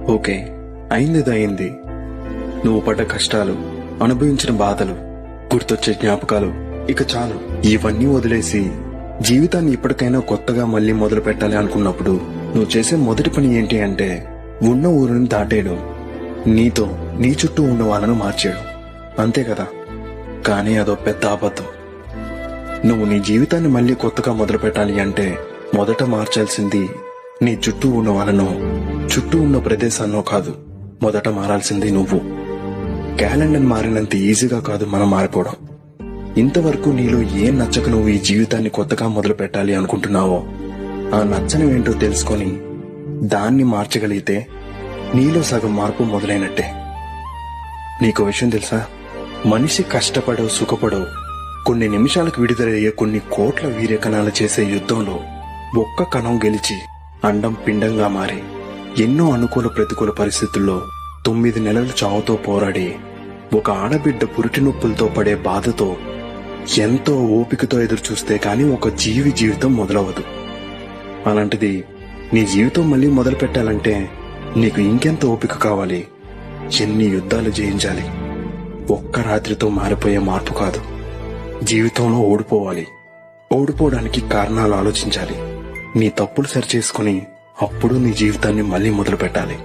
Okay, అయింది అయింది. నువ్వు పడ్డ కష్టాలు, అనుభవించిన బాధలు, గుర్తొచ్చే జ్ఞాపకాలు ఇక చాలు. ఇవన్నీ వదిలేసి జీవితాన్ని ఇప్పటికైనా కొత్తగా మళ్ళీ మొదలు పెట్టాలి అనుకున్నప్పుడు నువ్వు చేసే మొదటి పని ఏంటి అంటే ఉన్న ఊరిని దాటేయడం, నీతో నీ చుట్టూ ఉన్న వాళ్ళను మార్చేయడం. అంతే కదా? కానీ అదో పెద్ద అబద్ధం. నువ్వు నీ జీవితాన్ని మళ్ళీ కొత్తగా మొదలు పెట్టాలి అంటే మొదట మార్చాల్సింది నీ చుట్టూ ఉన్న వాళ్ళనో, చుట్టూ ఉన్న ప్రదేశాన్నో కాదు. మొదట మారాల్సింది నువ్వు. క్యాలెండర్ మారినంత ఈజీగా కాదు మనం మారిపోవడం. ఇంతవరకు నీలో ఏం నచ్చక నువ్వు ఈ జీవితాన్ని కొత్తగా మొదలు పెట్టాలి అనుకుంటున్నావో ఆ నచ్చనివేంటో తెలుసుకొని దాన్ని మార్చగలిగితే నీలో సగం మార్పు మొదలైనట్టే. నీకు విషయం తెలుసా? మనిషి కష్టపడో సుఖపడో కొన్ని నిమిషాలకు విడుదలయ్యే కొన్ని కోట్ల వీర్యకణాలు చేసే యుద్ధంలో ఒక్క కణం గెలిచి అండం పిండంగా మారి ఎన్నో అనుకూల ప్రతికూల పరిస్థితుల్లో 9 నెలలు చావుతో పోరాడి ఒక ఆడబిడ్డ పురిటి నొప్పులతో పడే బాధతో ఎంతో ఓపికతో ఎదురు చూస్తే కానీ ఒక జీవితం మొదలవదు. అలాంటిది నీ జీవితం మళ్ళీ మొదలు పెట్టాలంటే నీకు ఇంకెంత ఓపిక కావాలి? ఎన్ని యుద్ధాలు జయించాలి? ఒక్క రాత్రితో మారిపోయే మార్పు కాదు. జీవితంలో ఓడిపోవాలి. ఓడిపోవడానికి కారణాలు ఆలోచించాలి. నీ తప్పులు సరిచేసుకుని అప్పుడు నీ జీవితాన్ని మళ్ళీ మొదలు పెట్టాలి.